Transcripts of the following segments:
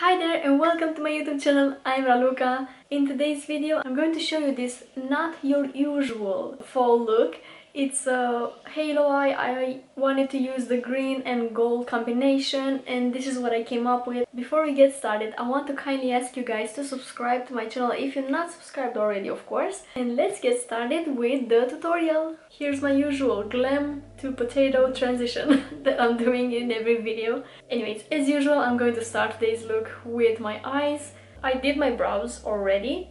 Hi there and welcome to my YouTube channel. I'm Raluca. In today's video I'm going to show you this not your usual fall look. It's a halo eye. I wanted to use the green and gold combination and this is what I came up with. Before we get started, I want to kindly ask you guys to subscribe to my channel if you're not subscribed already, of course. And let's get started with the tutorial. Here's my usual glam to potato transition that I'm doing in every video. Anyways, as usual, I'm going to start today's look with my eyes. I did my brows already,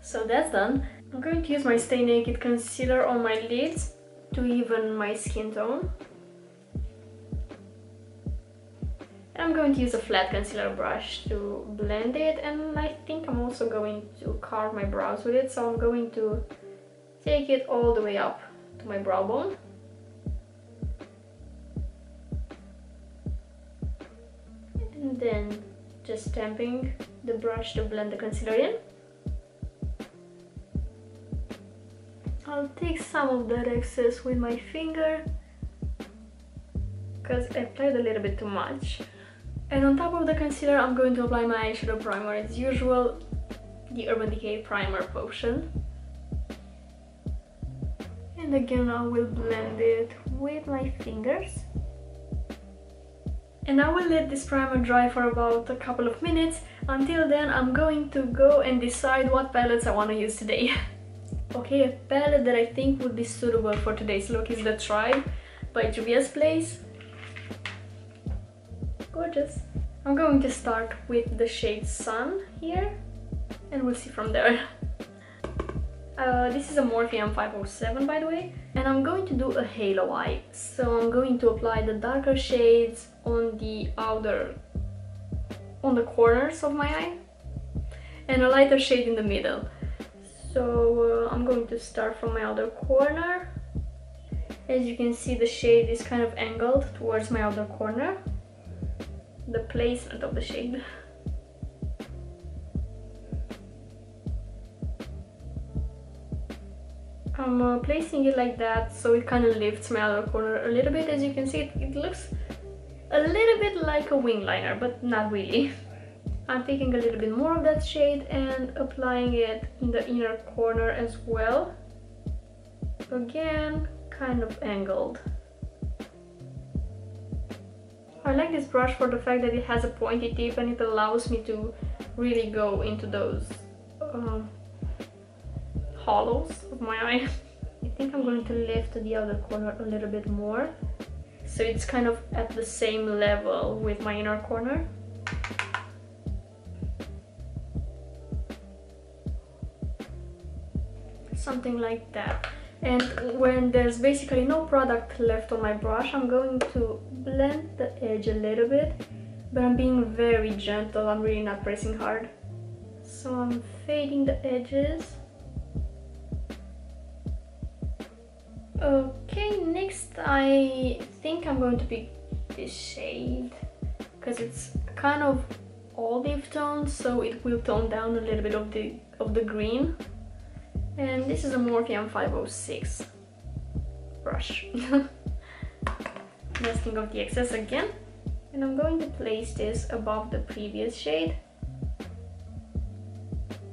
so that's done. I'm going to use my Stay Naked concealer on my lids to even my skin tone. And I'm going to use a flat concealer brush to blend it, and I think I'm also going to carve my brows with it, so I'm going to take it all the way up to my brow bone. And then just tapping the brush to blend the concealer in. I'll take some of that excess with my finger because I applied a little bit too much. And on top of the concealer I'm going to apply my eyeshadow primer as usual, the Urban Decay Primer Potion. And again I will blend it with my fingers. And I will let this primer dry for about a couple of minutes. Until then I'm going to go and decide what palettes I want to use today. Okay, a palette that I think would be suitable for today's look is the Tribe by Juvia's Place. Gorgeous. I'm going to start with the shade Sun here, and we'll see from there. This is a Morphe M507 by the way, and I'm going to do a halo eye. So I'm going to apply the darker shades on the corners of my eye, and a lighter shade in the middle. So I'm going to start from my outer corner. As you can see, the shade is kind of angled towards my outer corner. The placement of the shade. I'm placing it like that so it kind of lifts my outer corner a little bit. As you can see, it looks a little bit like a wing liner, but not really. I'm taking a little bit more of that shade and applying it in the inner corner as well. Again, kind of angled. I like this brush for the fact that it has a pointy tip and it allows me to really go into those hollows of my eye. I think I'm going to lift the outer corner a little bit more, so it's kind of at the same level with my inner corner. Something like that. And when there's basically no product left on my brush, I'm going to blend the edge a little bit, but I'm being very gentle. I'm really not pressing hard. So I'm fading the edges. Okay, next I think I'm going to pick this shade because it's kind of olive tone, so it will tone down a little bit of the green. And this is a Morphe M506 brush. Masking off the excess again. And I'm going to place this above the previous shade.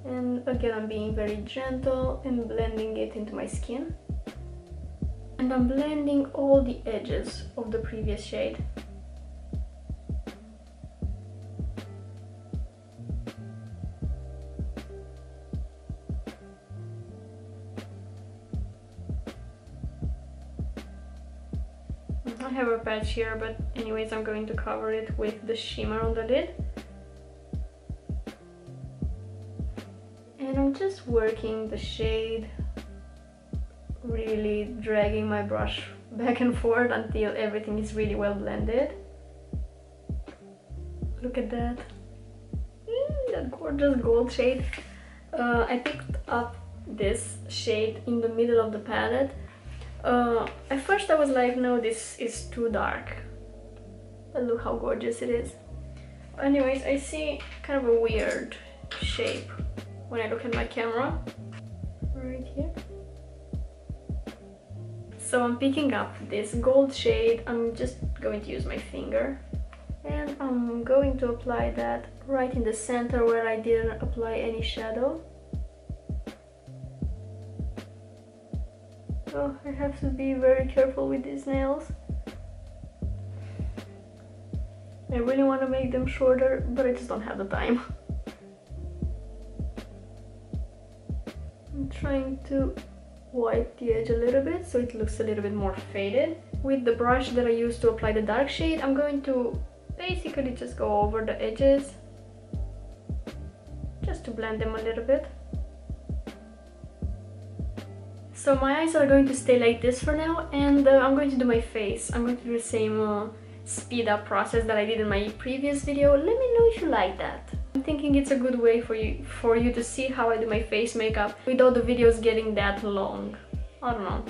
And again, I'm being very gentle and blending it into my skin. And I'm blending all the edges of the previous shade. I have a patch here, but anyways I'm going to cover it with the shimmer on the lid. And I'm just working the shade, really dragging my brush back and forth until everything is really well blended. Look at that. That gorgeous gold shade. I picked up this shade in the middle of the palette. At first I was like, no, this is too dark, but look how gorgeous it is. Anyways, I see kind of a weird shape when I look at my camera right here. So I'm picking up this gold shade. I'm just going to use my finger And I'm going to apply that right in the center where I didn't apply any shadow. Oh, I have to be very careful with these nails. I really want to make them shorter, but I just don't have the time. I'm trying to wipe the edge a little bit so it looks a little bit more faded. With the brush that I used to apply the dark shade, I'm going to basically just go over the edges just to blend them a little bit. So my eyes are going to stay like this for now, and I'm going to do my face. I'm going to do the same speed up process that I did in my previous video. Let me know if you like that. I'm thinking it's a good way for you to see how I do my face makeup without the videos getting that long. I don't know.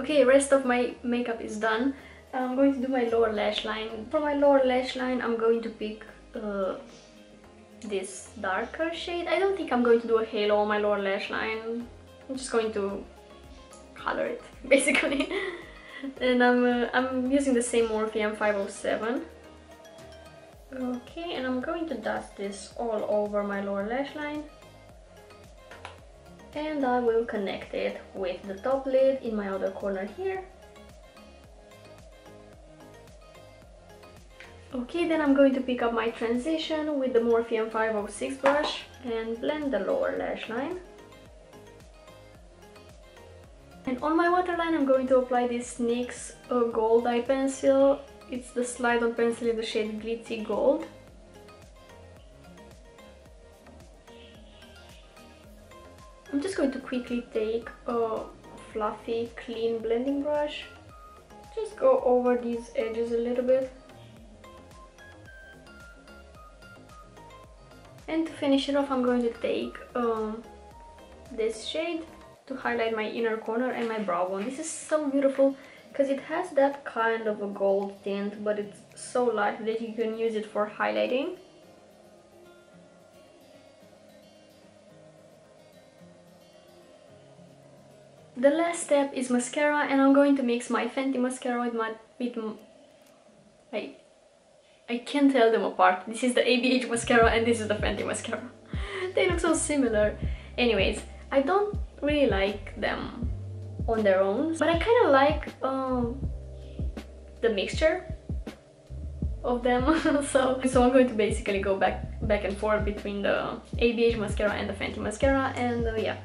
Okay, rest of my makeup is done. I'm going to do my lower lash line. For my lower lash line, I'm going to pick this darker shade. I don't think I'm going to do a halo on my lower lash line. I'm just going to color it, basically. And I'm using the same Morphe M507. Okay, and I'm going to dust this all over my lower lash line. And I will connect it with the top lid in my other corner here. Okay, then I'm going to pick up my transition with the Morphe M506 brush and blend the lower lash line. And on my waterline I'm going to apply this NYX Gold eye pencil. It's the slide-on pencil in the shade Glitzy Gold. I'm just going to quickly take a fluffy, clean blending brush. Just go over these edges a little bit. And to finish it off, I'm going to take this shade to highlight my inner corner and my brow bone. This is so beautiful because it has that kind of a gold tint, but it's so light that you can use it for highlighting. The last step is mascara, and I'm going to mix my Fenty mascara with I can't tell them apart. This is the ABH mascara and this is the Fenty mascara. They look so similar. Anyways, I don't really like them on their own, but I kind of like the mixture. of them. so I'm going to basically go back and forth between the ABH mascara and the Fenty mascara, and yeah.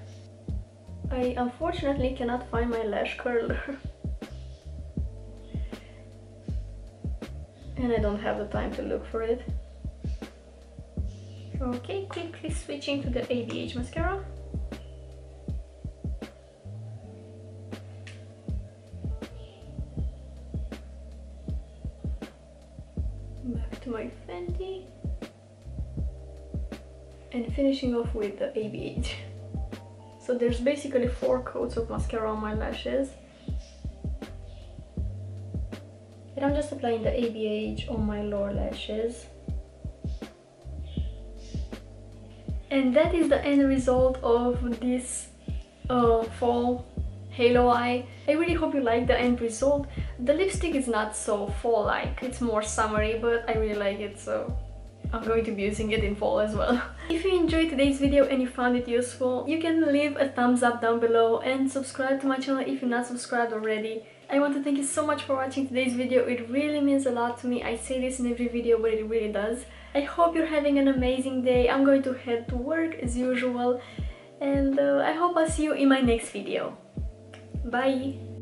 I unfortunately cannot find my lash curler. And I don't have the time to look for it. Okay, quickly switching to the ABH mascara. Back to my Fenty. And finishing off with the ABH. So there's basically 4 coats of mascara on my lashes. And I'm just applying the ABH on my lower lashes. And that is the end result of this fall halo eye. I really hope you like the end result. The lipstick is not so fall-like, it's more summery, but I really like it, so I'm going to be using it in fall as well. If you enjoyed today's video and you found it useful, you can leave a thumbs up down below and subscribe to my channel if you're not subscribed already. I want to thank you so much for watching today's video. It really means a lot to me. I say this in every video, but it really does. I hope you're having an amazing day. I'm going to head to work as usual, and I hope I'll see you in my next video. Bye!